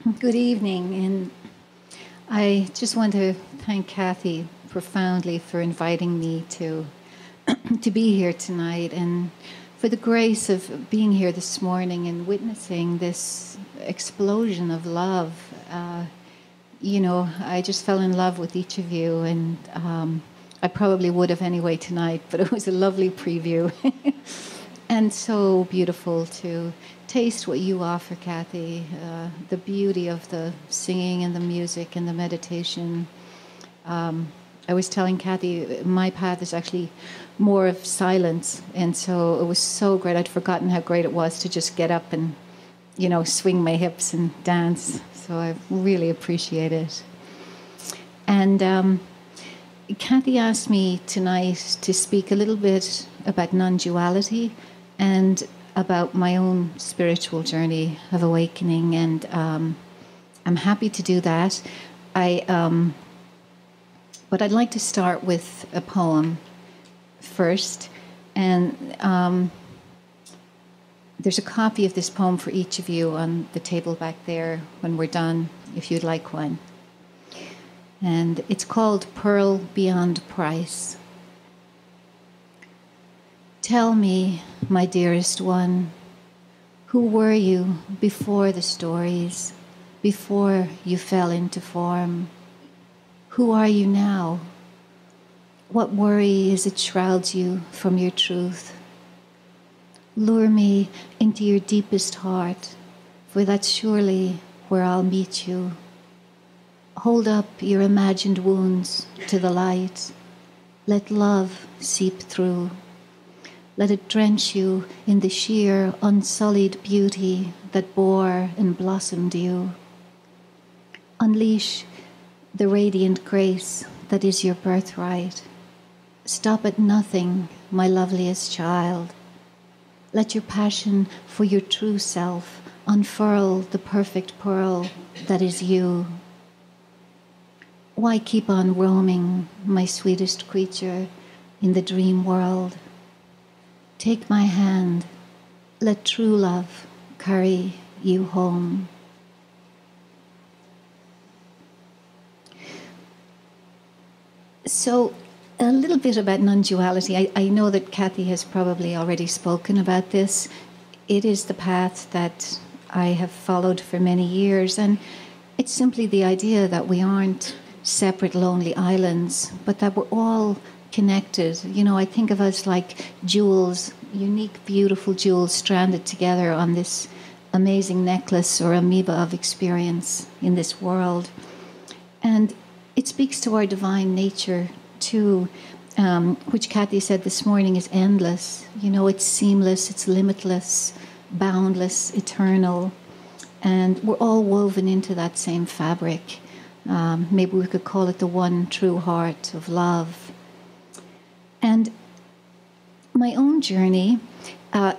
Good evening, and I just want to thank Kathy profoundly for inviting me to to be here tonight, and for the grace of being here this morning and witnessing this explosion of love. I just fell in love with each of you, and I probably would have anyway tonight, but it was a lovely preview. And so beautiful to taste what you offer, Kathy. The beauty of the singing and the music and the meditation. I was telling Kathy, my path is actually more of silence, and so it was so great. I'd forgotten how great it was to just get up and, swing my hips and dance. So I really appreciate it. And Kathy asked me tonight to speak a little bit about non-duality and about my own spiritual journey of awakening, and I'm happy to do that. But I'd like to start with a poem first, and there's a copy of this poem for each of you on the table back there when we're done, if you'd like one. And it's called Pearl Beyond Price. Tell me, my dearest one, who were you before the stories, before you fell into form? Who are you now? What worry is it shrouds you from your truth? Lure me into your deepest heart, for that's surely where I'll meet you. Hold up your imagined wounds to the light. Let love seep through. Let it drench you in the sheer, unsullied beauty that bore and blossomed you. Unleash the radiant grace that is your birthright. Stop at nothing, my loveliest child. Let your passion for your true self unfurl the perfect pearl that is you. Why keep on roaming, my sweetest creature, in the dream world? Take my hand, let true love carry you home. So, a little bit about non-duality. I know that Kathy has probably already spoken about this. It is the path that I have followed for many years, and it's simply the idea that we aren't separate, lonely islands, but that we're all connected. I think of us like jewels, unique, beautiful jewels stranded together on this amazing necklace or amoeba of experience in this world. And it speaks to our divine nature, too, which Kathy said this morning is endless. It's seamless, it's limitless, boundless, eternal. And we're all woven into that same fabric. Maybe we could call it the one true heart of love. And my own journey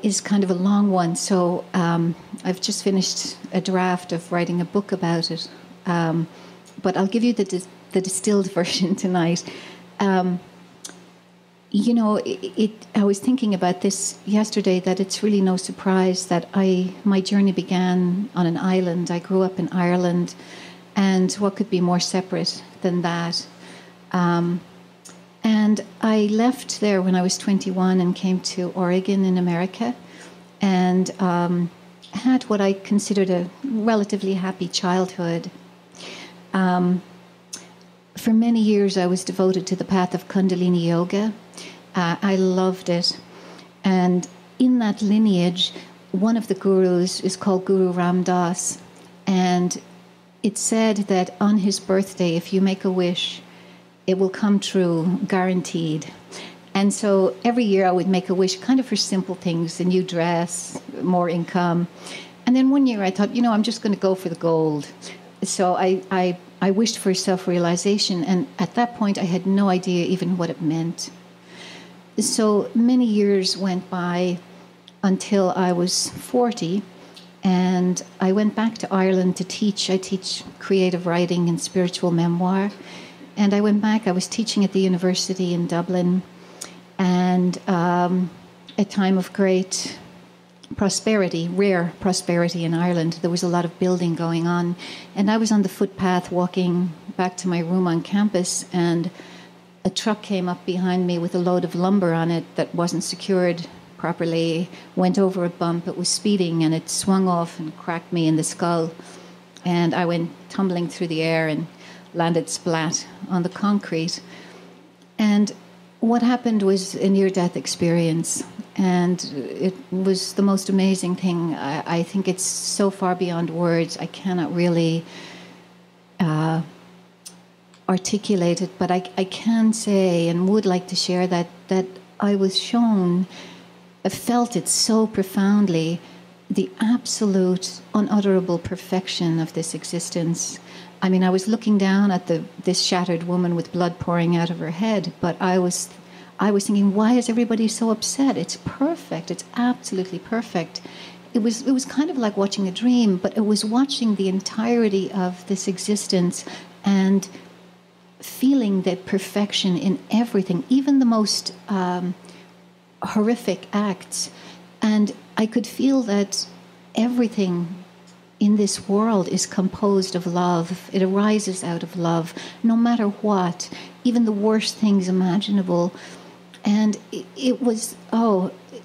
is kind of a long one, so I've just finished a draft of writing a book about it. But I'll give you the distilled version tonight. I was thinking about this yesterday, that it's really no surprise that my journey began on an island. I grew up in Ireland, and what could be more separate than that? And I left there when I was 21 and came to Oregon in America, and had what I considered a relatively happy childhood. For many years, I was devoted to the path of Kundalini Yoga. I loved it. And in that lineage, one of the gurus is called Guru Ram Dass. And it's said that on his birthday, if you make a wish, it will come true, guaranteed. And so every year I would make a wish kind of for simple things, a new dress, more income. And then one year I thought, I'm just going to go for the gold. So I wished for self-realization, and at that point I had no idea even what it meant. So many years went by until I was 40, and I went back to Ireland to teach. I teach creative writing and spiritual memoir. And I went back, I was teaching at the university in Dublin, and a time of great prosperity, rare prosperity in Ireland. There was a lot of building going on. And I was on the footpath walking back to my room on campus, and a truck came up behind me with a load of lumber on it that wasn't secured properly, went over a bump. It was speeding, and it swung off and cracked me in the skull. And I went tumbling through the air and landed splat on the concrete. And what happened was a near-death experience, and it was the most amazing thing. I think it's so far beyond words. I cannot really articulate it, but I can say and would like to share that I was shown, I felt it so profoundly, the absolute, unutterable perfection of this existence. I mean, I was looking down at this shattered woman with blood pouring out of her head, but I was thinking, why is everybody so upset? It's perfect. It's absolutely perfect. It was kind of like watching a dream, but it was watching the entirety of this existence and feeling the perfection in everything, even the most horrific acts. And I could feel that everything in this world is composed of love. It arises out of love, no matter what, even the worst things imaginable. And it was,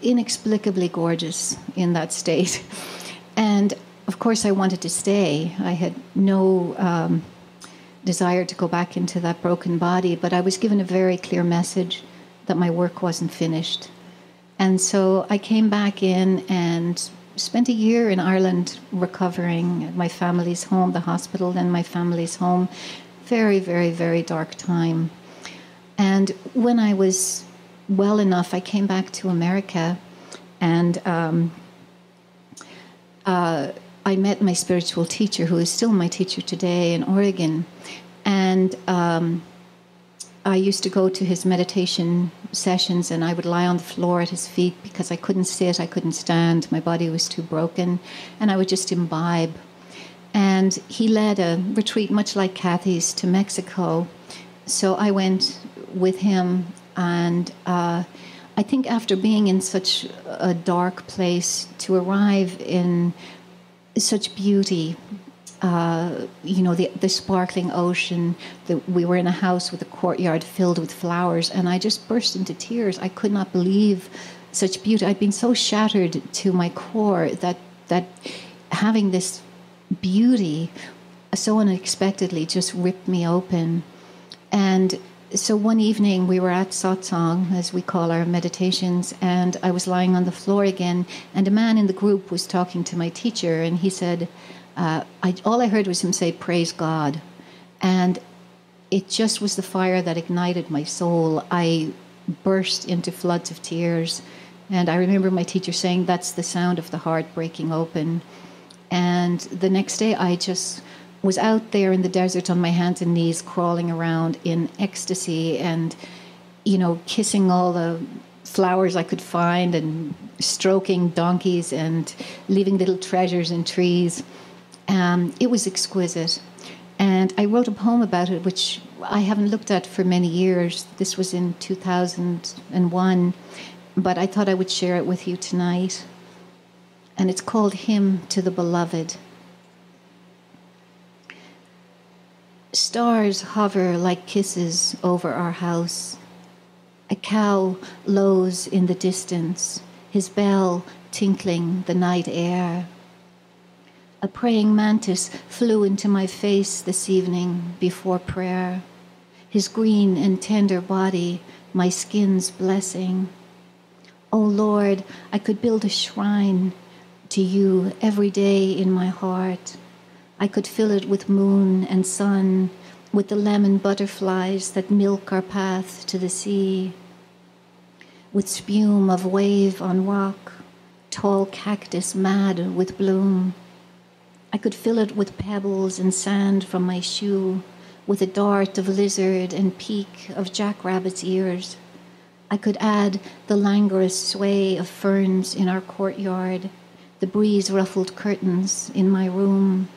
inexplicably gorgeous in that state. And of course I wanted to stay. I had no desire to go back into that broken body, but I was given a very clear message that my work wasn't finished. And so I came back in and spent a year in Ireland recovering at my family's home, the hospital, then my family's home. Very, very, very dark time. And when I was well enough, I came back to America, and I met my spiritual teacher, who is still my teacher today, in Oregon. And I used to go to his meditation sessions, and I would lie on the floor at his feet because I couldn't sit, I couldn't stand, my body was too broken, and I would just imbibe. And he led a retreat much like Kathy's to Mexico, so I went with him. And I think after being in such a dark place, to arrive in such beauty, the sparkling ocean, we were in a house with a courtyard filled with flowers, and I just burst into tears. I could not believe such beauty. I'd been so shattered to my core that having this beauty so unexpectedly just ripped me open. And so one evening we were at satsang, as we call our meditations, and I was lying on the floor again, and a man in the group was talking to my teacher, and he said, all I heard was him say, "Praise God." And it just was the fire that ignited my soul. I burst into floods of tears, and I remember my teacher saying, "That's the sound of the heart breaking open." And the next day I just was out there in the desert on my hands and knees, crawling around in ecstasy and, kissing all the flowers I could find and stroking donkeys and leaving little treasures in trees. It was exquisite. And I wrote a poem about it, which I haven't looked at for many years. This was in 2001, but I thought I would share it with you tonight. And it's called Hymn to the Beloved. Stars hover like kisses over our house. A cow lows in the distance, his bell tinkling the night air. A praying mantis flew into my face this evening before prayer, his green and tender body my skin's blessing. Oh Lord, I could build a shrine to you every day in my heart. I could fill it with moon and sun, with the lemon butterflies that milk our path to the sea, with spume of wave on rock, tall cactus mad with bloom. I could fill it with pebbles and sand from my shoe, with a dart of lizard and peak of jackrabbit's ears. I could add the languorous sway of ferns in our courtyard, the breeze-ruffled curtains in my room.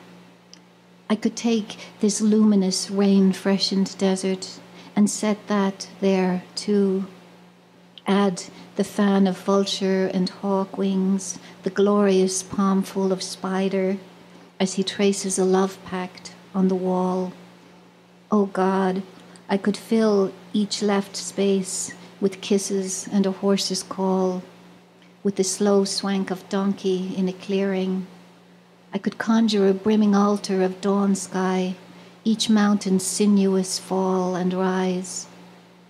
I could take this luminous, rain-freshened desert and set that there, too. Add the fan of vulture and hawk wings, the glorious palmful of spider, as he traces a love pact on the wall. Oh God, I could fill each left space with kisses and a horse's call, with the slow swank of donkey in a clearing. I could conjure a brimming altar of dawn sky, each mountain's sinuous fall and rise,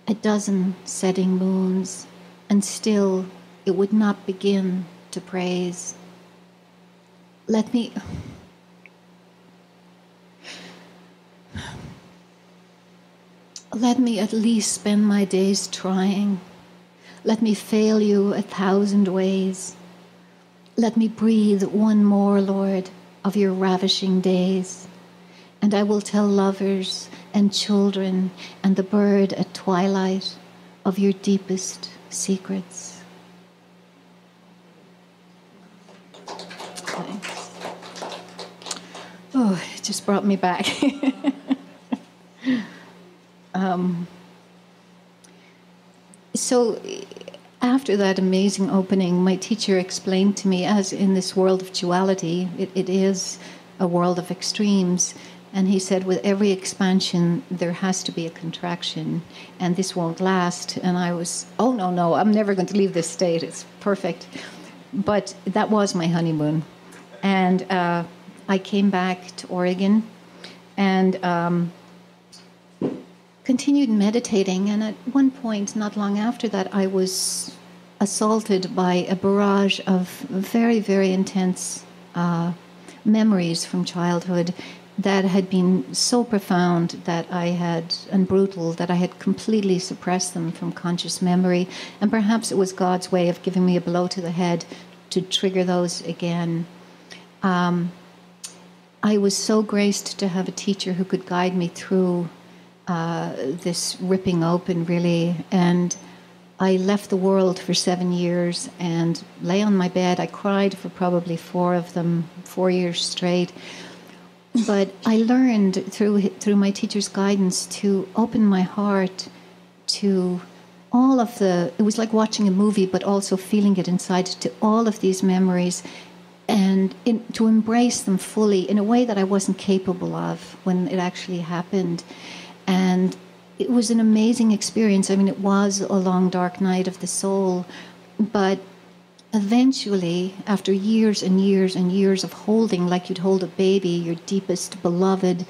a dozen setting moons, and still it would not begin to praise. Let me at least spend my days trying. Let me fail you 1,000 ways. Let me breathe one more, Lord, of your ravishing days, and I will tell lovers and children and the bird at twilight of your deepest secrets. Thanks. Oh, it just brought me back. So after that amazing opening, my teacher explained to me, as in this world of duality, it is a world of extremes. And he said, with every expansion, there has to be a contraction, and this won't last. And I was, oh, no, I'm never going to leave this state. It's perfect. But that was my honeymoon. And I came back to Oregon and continued meditating. And at one point, not long after that, I was assaulted by a barrage of very, very intense memories from childhood that had been so profound that and brutal, that I had completely suppressed them from conscious memory. And perhaps it was God's way of giving me a blow to the head to trigger those again. I was so graced to have a teacher who could guide me through this ripping open, really. And I left the world for 7 years and lay on my bed. I cried for probably 4 years straight. But I learned through my teacher's guidance to open my heart to all of it was like watching a movie, but also feeling it inside, to all of these memories, and to embrace them fully in a way that I wasn't capable of when it actually happened. And it was an amazing experience. I mean, it was a long, dark night of the soul, but eventually, after years and years and years of holding, like you'd hold a baby, your deepest beloved,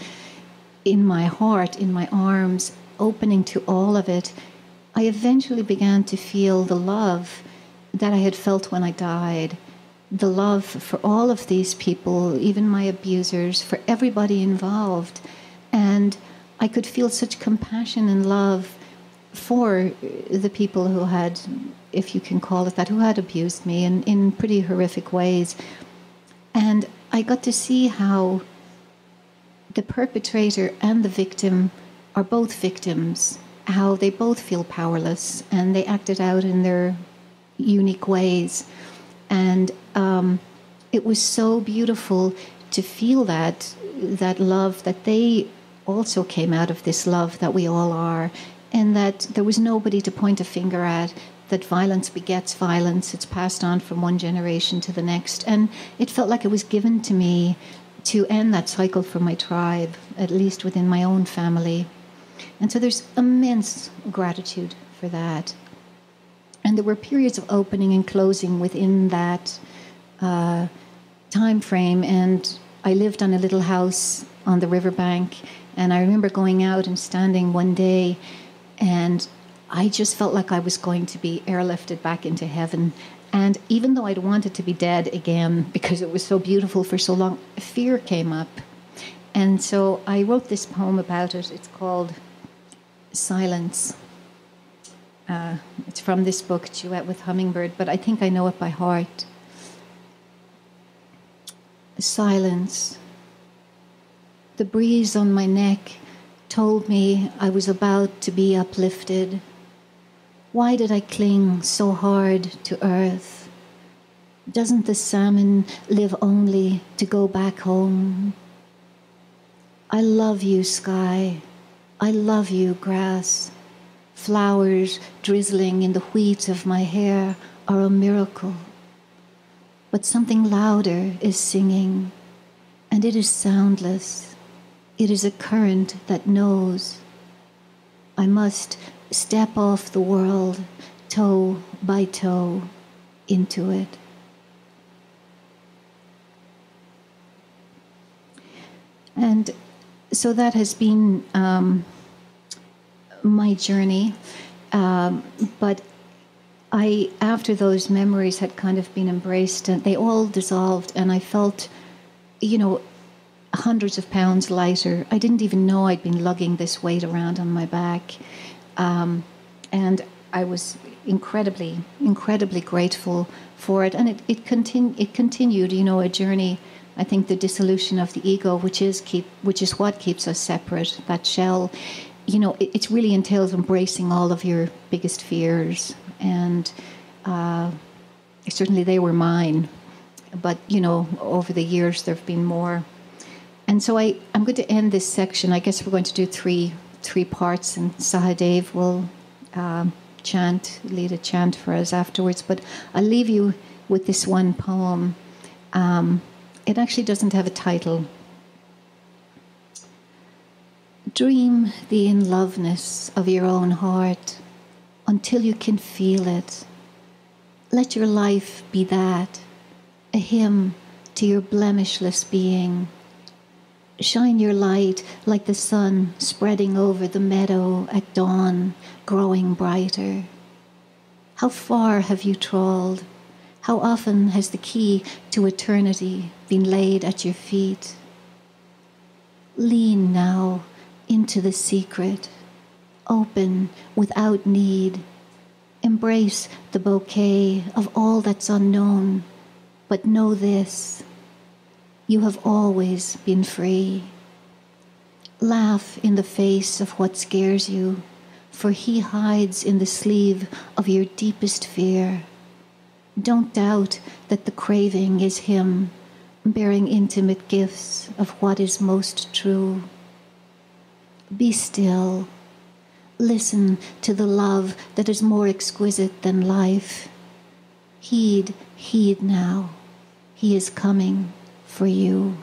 in my heart, in my arms, opening to all of it, I eventually began to feel the love that I had felt when I died. The love for all of these people, even my abusers, for everybody involved. And I could feel such compassion and love for the people who had, if you can call it that, who had abused me in pretty horrific ways. And I got to see how the perpetrator and the victim are both victims, how they both feel powerless, and they act it out in their unique ways. And it was so beautiful to feel that love, that they also came out of this love that we all are, and that there was nobody to point a finger at, that violence begets violence. It's passed on from one generation to the next. And it felt like it was given to me to end that cycle for my tribe, at least within my own family. And so there's immense gratitude for that. And there were periods of opening and closing within that time frame. And I lived on a little house on the riverbank. And I remember going out and standing one day, and I just felt like I was going to be airlifted back into heaven. And even though I'd wanted to be dead again because it was so beautiful for so long, fear came up. And so I wrote this poem about it. It's called Silence. It's from this book, Duet with Hummingbird, but I think I know it by heart. Silence. The breeze on my neck told me I was about to be uplifted. Why did I cling so hard to earth? Doesn't the salmon live only to go back home? I love you, sky. I love you, grass. Flowers drizzling in the wheat of my hair are a miracle. But something louder is singing, and it is soundless. It is a current that knows. I must step off the world, toe by toe, into it. And so that has been my journey. But after those memories had kind of been embraced, and they all dissolved, and I felt, hundreds of pounds lighter. I didn't even know I'd been lugging this weight around on my back. And I was incredibly, incredibly grateful for it. And it continued, a journey. I think the dissolution of the ego, which is what keeps us separate, that shell, it really entails embracing all of your biggest fears. And certainly they were mine. But, over the years there have been more. And so I'm going to end this section. I guess we're going to do three parts, and Sahadev will lead a chant for us afterwards. But I'll leave you with this one poem. It actually doesn't have a title. Dream the in-loveness of your own heart until you can feel it. Let your life be that, a hymn to your blemishless being. Shine your light like the sun spreading over the meadow at dawn, growing brighter. How far have you trawled? How often has the key to eternity been laid at your feet? Lean now into the secret, open without need. Embrace the bouquet of all that's unknown, but know this: you have always been free. Laugh in the face of what scares you, for he hides in the sleeve of your deepest fear. Don't doubt that the craving is him, bearing intimate gifts of what is most true. Be still. Listen to the love that is more exquisite than life. Heed now. He is coming for you.